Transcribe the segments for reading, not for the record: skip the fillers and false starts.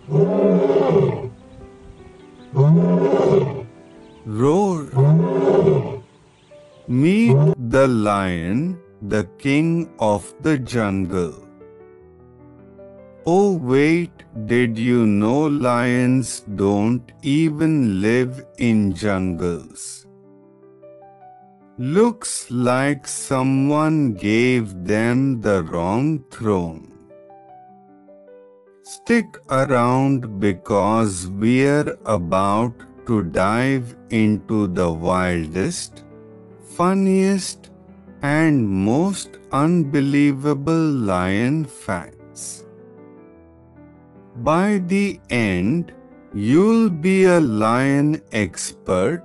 Roar. Meet the lion, the king of the jungle. Oh wait, did you know lions don't even live in jungles? Looks like someone gave them the wrong throne. Stick around because we're about to dive into the wildest, funniest, and most unbelievable lion facts. By the end, you'll be a lion expert,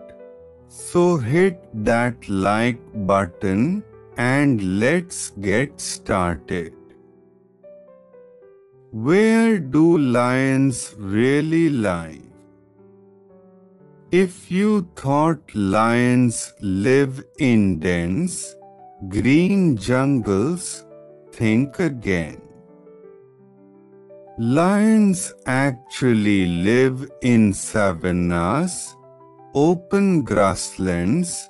so hit that like button and let's get started. Where do lions really live? If you thought lions live in dense, green jungles, think again. Lions actually live in savannas, open grasslands,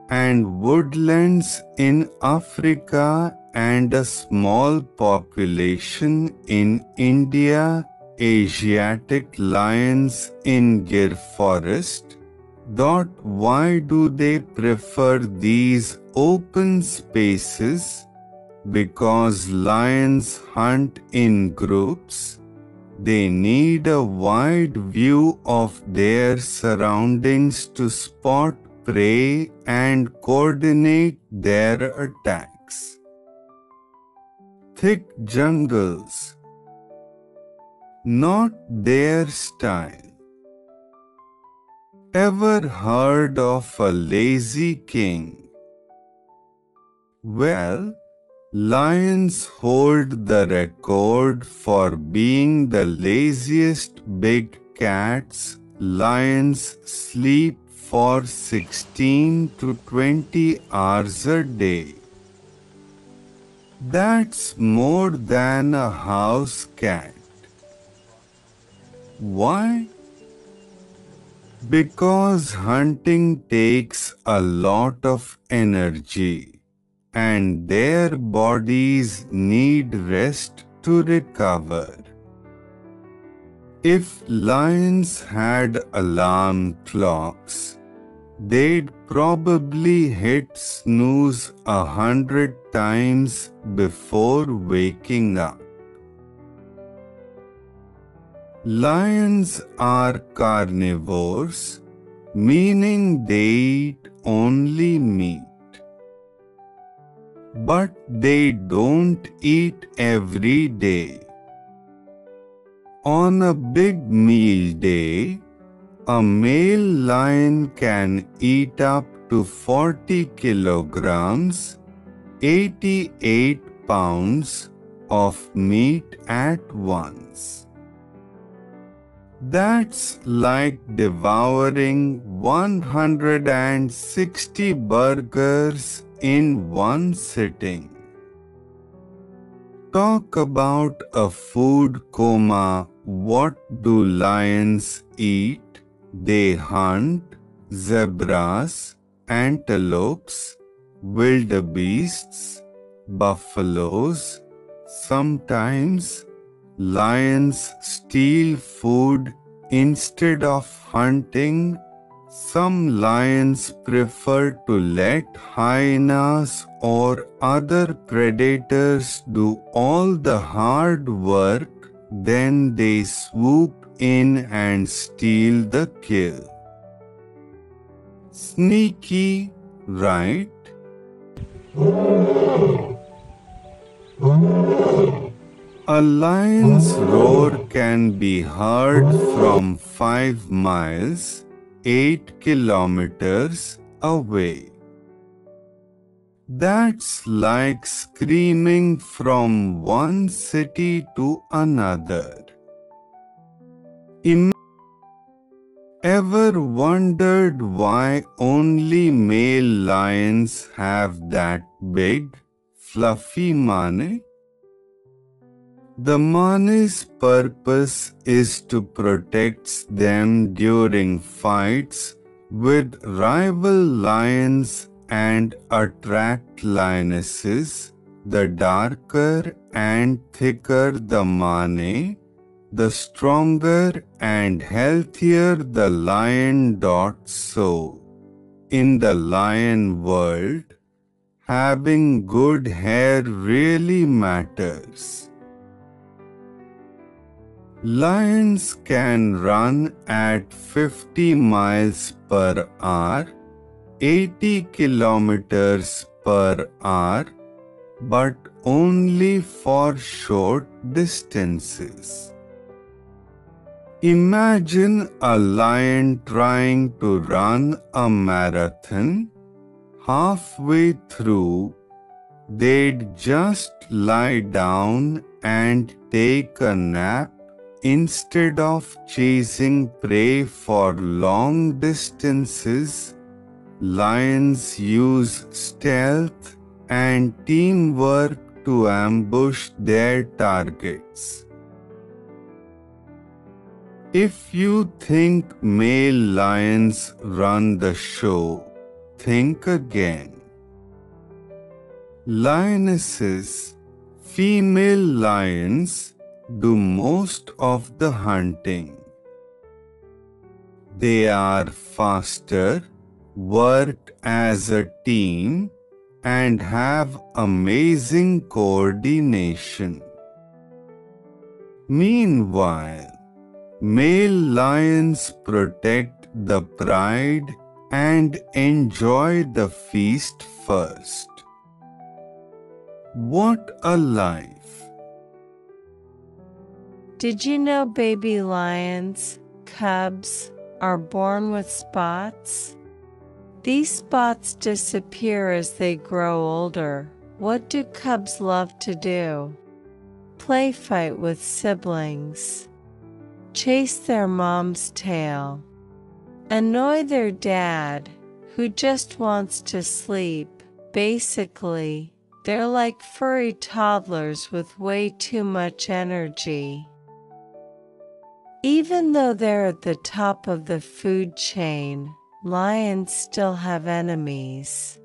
and woodlands in Africa and a small population in India, Asiatic lions in Gir forest. Why do they prefer these open spaces? Because lions hunt in groups. They need a wide view of their surroundings to spot prey and coordinate their attacks. Thick jungles. Not their style. Ever heard of a lazy king? Well, lions hold the record for being the laziest big cats. Lions sleep for 16 to 20 hours a day. That's more than a house cat. Why? Because hunting takes a lot of energy, and their bodies need rest to recover. If lions had alarm clocks, they'd probably hit snooze 100 times before waking up. Lions are carnivores, meaning they eat only meat. But they don't eat every day. On a big meal day, a male lion can eat up to 40 kilograms, 88 pounds of meat at once. That's like devouring 160 burgers in one sitting. Talk about a food coma. What do lions eat? They hunt zebras, antelopes, wildebeests, buffaloes. Sometimes lions steal food instead of hunting. Some lions prefer to let hyenas or other predators do all the hard work, then they swoop in and steal the kill. Sneaky, right? A lion's roar can be heard from 5 miles, 8 kilometers away. That's like screaming from one city to another. Ever wondered why only male lions have that big, fluffy mane? The mane's purpose is to protect them during fights with rival lions and attract lionesses. The darker and thicker the mane, the stronger and healthier the lion. So, in the lion world, having good hair really matters. Lions can run at 50 miles per hour, 80 kilometers per hour, but only for short distances. Imagine a lion trying to run a marathon. Halfway through, they'd just lie down and take a nap instead of chasing prey for long distances. Lions use stealth and teamwork to ambush their targets. If you think male lions run the show, think again. Lionesses, female lions, do most of the hunting. They are faster, work as a team, and have amazing coordination. Meanwhile, male lions protect the pride and enjoy the feast first. What a life! Did you know baby lions, cubs, are born with spots? These spots disappear as they grow older. What do cubs love to do? Play fight with siblings, chase their mom's tail, annoy their dad, who just wants to sleep. Basically, they're like furry toddlers with way too much energy. Even though they're at the top of the food chain, lions still have enemies.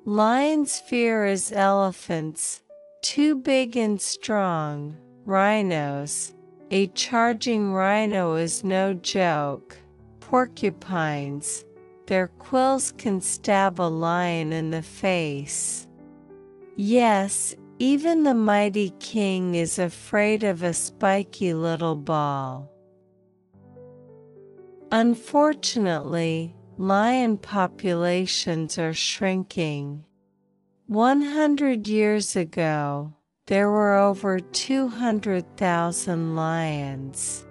Lions' fear is elephants, too big and strong, rhinos. A charging rhino is no joke. Porcupines. Their quills can stab a lion in the face. Yes, even the mighty king is afraid of a spiky little ball. Unfortunately, lion populations are shrinking. 100 years ago, there were over 200,000 lions.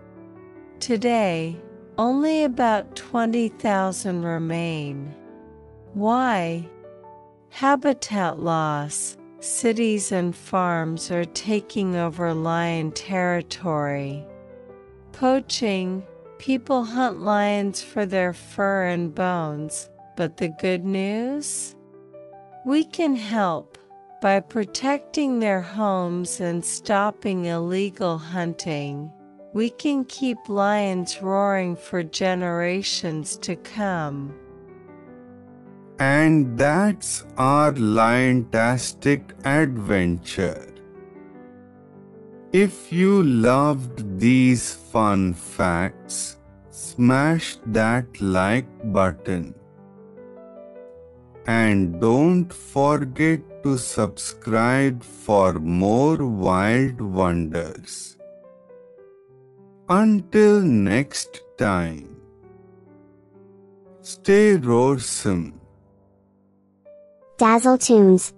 Today, only about 20,000 remain. Why? Habitat loss. Cities and farms are taking over lion territory. Poaching. People hunt lions for their fur and bones, but the good news? We can help by protecting their homes and stopping illegal hunting. We can keep lions roaring for generations to come. And that's our Liontastic adventure. If you loved these fun facts, smash that like button. And don't forget to subscribe for more wild wonders. Until next time, stay roarsome. Dazzle Tunes.